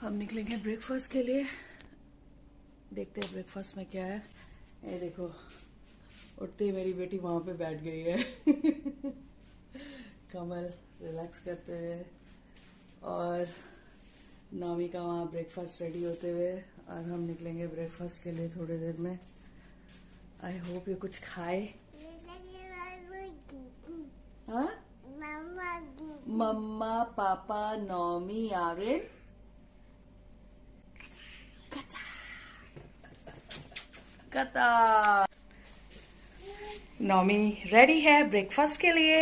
हम निकलेंगे ब्रेकफास्ट के लिए। देखते हैं ब्रेकफास्ट में क्या है। ये देखो, उठते ही मेरी बेटी वहां पे बैठ गई है कमल रिलैक्स करते हुए और नौमी का वहाँ ब्रेकफास्ट रेडी होते हुए, और हम निकलेंगे ब्रेकफास्ट के लिए थोड़ी देर में। आई होप ये कुछ खाए। हाँ, मम्मा पापा नौमी आर्यन कतार। नौमी रेडी है ब्रेकफास्ट के लिए।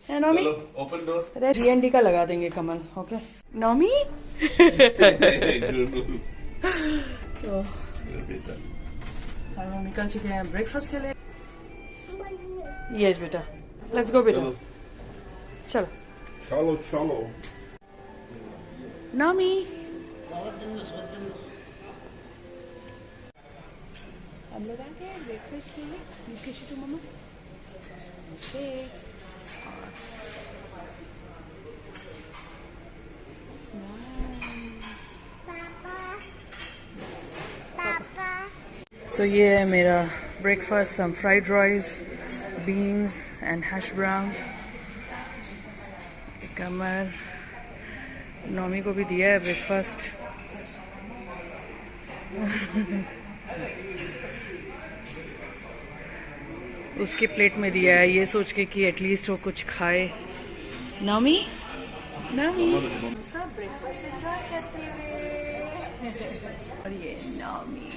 है नौमी? Open door. GND का लगा देंगे कमल। ओके नौमी तो हम निकल चुके हैं ब्रेकफास्ट के लिए। यस बेटा, लेट्स गो बेटा, चलो चलो चलो। नौमी हम लोग आ गए ब्रेकफास्ट के लिए। किसी टू मम्मा सो ये है मेरा breakfast. Some fried rice, beans and hash brown. कमर नौमी को भी दिया है ब्रेकफास्ट। उसके प्लेट में दिया है ये सोच के कि एटलीस्ट वो कुछ खाए। नौमी नौमी सब ब्रेकफास्ट एंजॉय करते हुए। और ये नौमी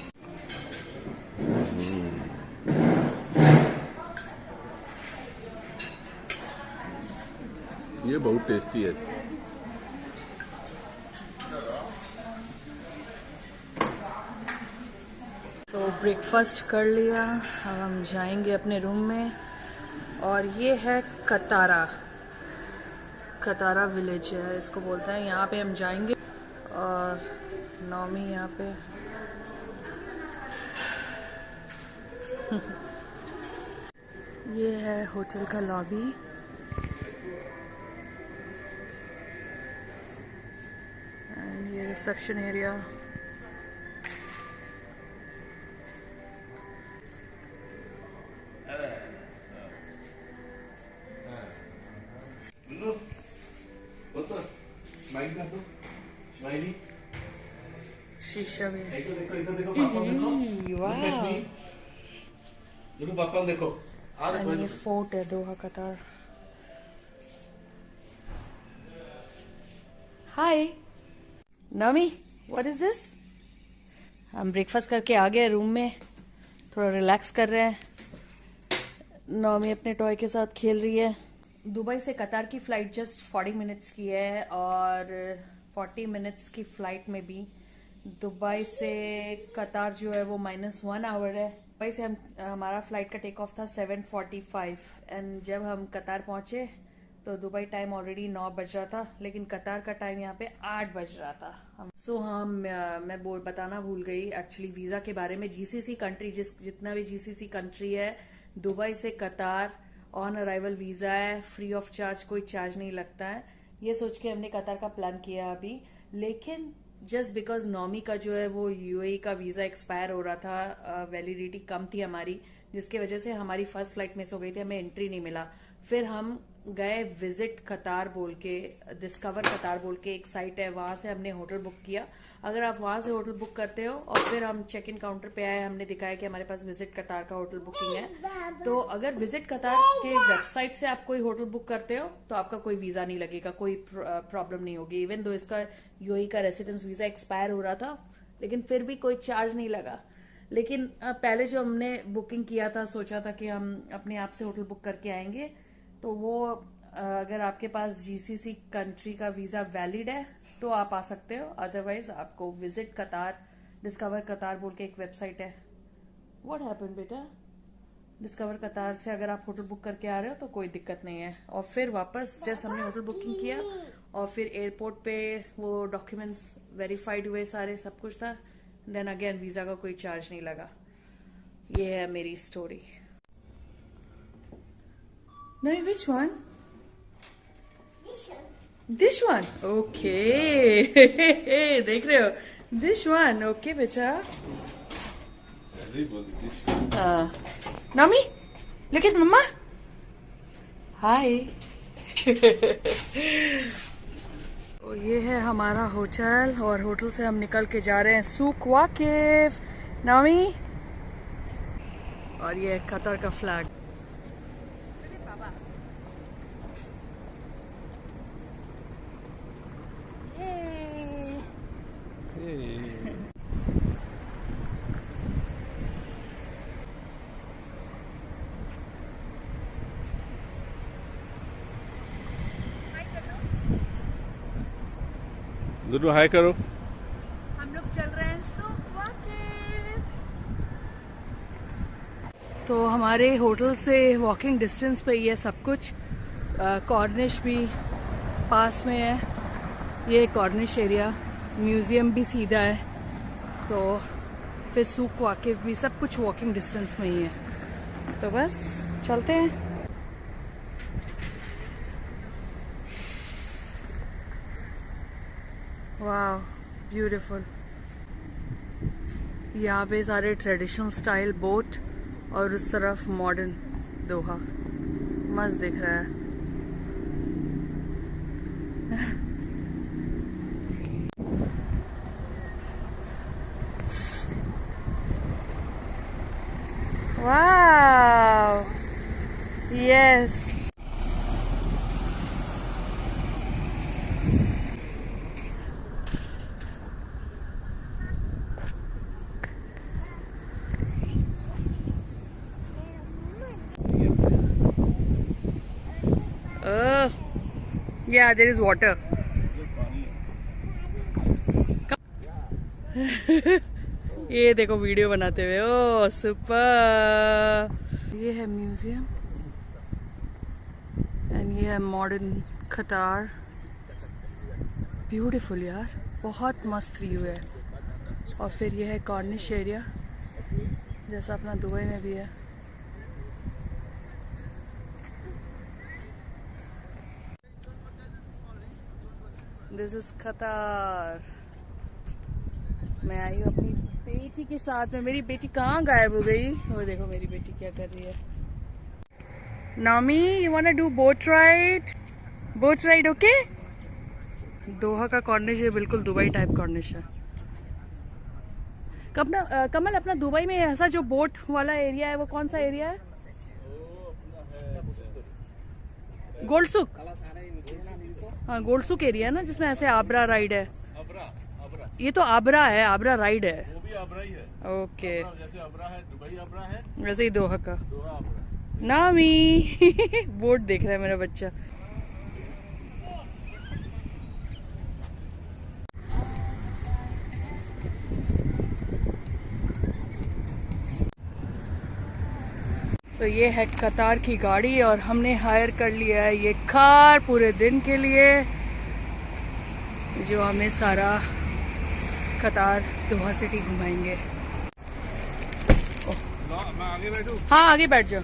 ये बहुत टेस्टी है। तो ब्रेकफास्ट कर लिया। अब हम जाएंगे अपने रूम में। और ये है कतारा, कतारा विलेज है इसको बोलते हैं। यहाँ पे हम जाएंगे और नौमी यहाँ पे ये है होटल का लॉबी। एंड ये रिसेप्शन एरिया। शीशा भी। देखो पापा देखो। ये फोर्ट है दोहा कतार। हाय नौमी, व्हाट इज दिस? हम ब्रेकफास्ट करके आ गए रूम में, थोड़ा रिलैक्स कर रहे हैं। नौमी अपने टॉय के साथ खेल रही है। दुबई से कतार की फ्लाइट जस्ट 40 मिनट्स की है और 40 मिनट्स की फ्लाइट में भी दुबई से कतार जो है वो -1 आवर है। दुबई से हमारा फ्लाइट का टेक ऑफ था 7:45 एंड जब हम कतार पहुंचे तो दुबई टाइम ऑलरेडी 9 बज रहा था, लेकिन कतार का टाइम यहाँ पे 8 बज रहा था। मैं बताना भूल गई एक्चुअली वीजा के बारे में। GCC कंट्री जितना भी GCC कंट्री है, दुबई से कतार ऑन अराइवल वीजा है, फ्री ऑफ चार्ज, कोई चार्ज नहीं लगता है। ये सोच के हमने कतार का प्लान किया अभी, लेकिन जस्ट बिकॉज नौमी का जो है वो UAE का वीजा एक्सपायर हो रहा था, वैलिडिटी कम थी हमारी, जिसकी वजह से हमारी फर्स्ट फ्लाइट मिस हो गई थी, हमें एंट्री नहीं मिला। फिर हम गए विजिट कतार बोल के, डिस्कवर कतार बोल के एक साइट है, वहां से हमने होटल बुक किया। अगर आप वहां से होटल बुक करते हो और फिर हम चेक इन काउंटर पे आए, हमने दिखाया कि हमारे पास विजिट कतार का होटल बुकिंग है। तो अगर विजिट कतार के वेबसाइट से आप कोई होटल बुक करते हो तो आपका कोई वीजा नहीं लगेगा, कोई प्रॉब्लम नहीं होगी। इवन दो इसका UAE का रेसिडेंस वीजा एक्सपायर हो रहा था, लेकिन फिर भी कोई चार्ज नहीं लगा। लेकिन पहले जो हमने बुकिंग किया था, सोचा था कि हम अपने आप से होटल बुक करके आएंगे, तो वो अगर आपके पास GCC कंट्री का वीजा वैलिड है तो आप आ सकते हो, अदरवाइज आपको विजिट कतार, डिस्कवर कतार बोल के एक वेबसाइट है। व्हाट हैपेंड बेटा? डिस्कवर कतार से अगर आप होटल बुक करके आ रहे हो तो कोई दिक्कत नहीं है। और फिर वापस जस्ट हमने होटल बुकिंग किया और फिर एयरपोर्ट पे वो डॉक्यूमेंट्स वेरीफाइड हुए, सारे सब कुछ था, देन अगेन वीजा का कोई चार्ज नहीं लगा। ये है मेरी story. No, which one? This one okay देख रहे हो दिस वन ओके बेटा नामी लुक एट मम्मा हाय तो ये है हमारा होटल और होटल से हम निकल के जा रहे हैं सूक वाकिफ नामी और ये है कतर का फ्लैग दुनू हाय करो। हम लोग चल रहे हैं सूक वाकिफ। तो हमारे होटल से वॉकिंग डिस्टेंस पे ही है सब कुछ। कॉर्निश भी पास में है, ये कॉर्निश एरिया, म्यूज़ियम भी सीधा है, तो फिर सूक वाकिफ भी सब कुछ वॉकिंग डिस्टेंस में ही है। तो बस चलते हैं। वाह ब्यूटीफुल। यहाँ पे सारे ट्रेडिशनल स्टाइल बोट और उस तरफ मॉडर्न दोहा, मस्त दिख रहा है। वाह yes yeah there is water ये देखो वीडियो बनाते हुए ओ सुपर। ये है म्यूजियम एंड ये है मॉडर्न कतार। ब्यूटीफुल यार, बहुत मस्त व्यू है। और फिर ये है कॉर्निश एरिया जैसा अपना दुबई में भी है। दिस इज कतार। मैं आई हूँ अपनी बेटी के साथ में। मेरी बेटी कहाँ गायब हो गई? वो देखो मेरी बेटी क्या कर रही है। Naomi you want to do boat ride? Boat ride okay? Doha का कॉर्निश है, बिल्कुल दुबई टाइप कॉर्निश है। कमल अपना दुबई में ऐसा जो बोट वाला एरिया है वो कौन सा एरिया है? गोल्डसुक। हाँ गोल्डसुक एरिया है ना, जिसमें ऐसे आबरा राइड है। ये तो आबरा है, आबरा राइड है। वो भी आबरा ही है। ओके जैसे आबरा है, दुबई आबरा है, वैसे ही दोहा का। दोहा आबरा। नामी बोट देख रहा है मेरा बच्चा। तो ये है कतार की गाड़ी और हमने हायर कर लिया है ये कार पूरे दिन के लिए, जो हमें सारा कतार दोहा सिटी घुमाएंगे। मैं आगे बैठूं? हाँ आगे बैठ जाओ।